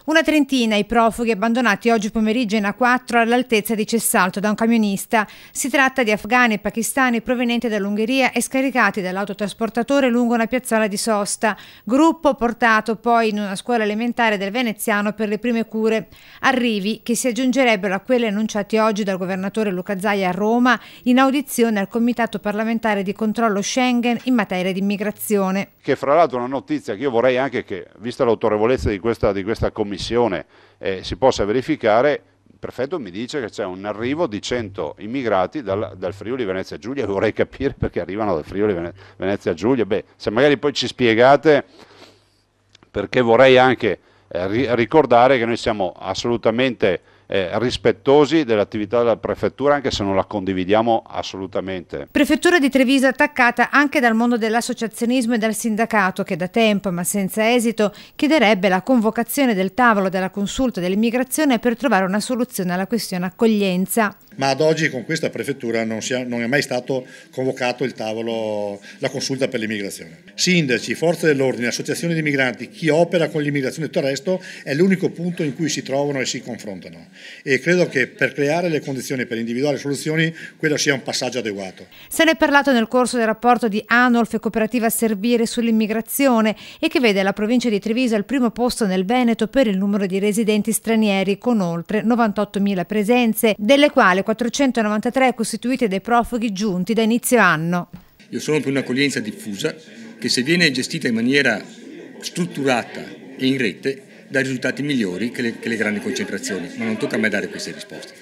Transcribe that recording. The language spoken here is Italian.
Una trentina i profughi abbandonati oggi pomeriggio in A4 all'altezza di Cessalto da un camionista. Si tratta di afghani e pakistani provenienti dall'Ungheria e scaricati dall'autotrasportatore lungo una piazzola di sosta. Gruppo portato poi in una scuola elementare del Veneziano per le prime cure. Arrivi che si aggiungerebbero a quelli annunciati oggi dal governatore Luca Zaia a Roma in audizione al Comitato parlamentare di controllo Schengen in materia di immigrazione. Che fra l'altro è una notizia che io vorrei anche che, vista l'autorevolezza di questa commissione, si possa verificare. Il prefetto mi dice che c'è un arrivo di 100 immigrati dal Friuli Venezia Giulia, e vorrei capire perché arrivano dal Friuli Venezia Giulia. Se magari poi ci spiegate, perché vorrei anche ricordare che noi siamo assolutamente rispettosi dell'attività della prefettura, anche se non la condividiamo assolutamente. Prefettura di Treviso attaccata anche dal mondo dell'associazionismo e dal sindacato che da tempo, ma senza esito, chiederebbe la convocazione del tavolo della consulta dell'immigrazione per trovare una soluzione alla questione accoglienza. Ma ad oggi con questa prefettura non è mai stato convocato il tavolo, la consulta per l'immigrazione. Sindaci, forze dell'ordine, associazioni di migranti, chi opera con l'immigrazione e tutto il resto è l'unico punto in cui si trovano e si confrontano. E credo che per creare le condizioni per individuare soluzioni quello sia un passaggio adeguato. Se ne è parlato nel corso del rapporto di Anolf e Cooperativa Servire sull'immigrazione e che vede la provincia di Treviso al primo posto nel Veneto per il numero di residenti stranieri con oltre 98.000 presenze, delle quali 493 costituite dai profughi giunti da inizio anno. Io sono per un'accoglienza diffusa che, se viene gestita in maniera strutturata e in rete, dà risultati migliori che le grandi concentrazioni, ma non tocca a me dare queste risposte.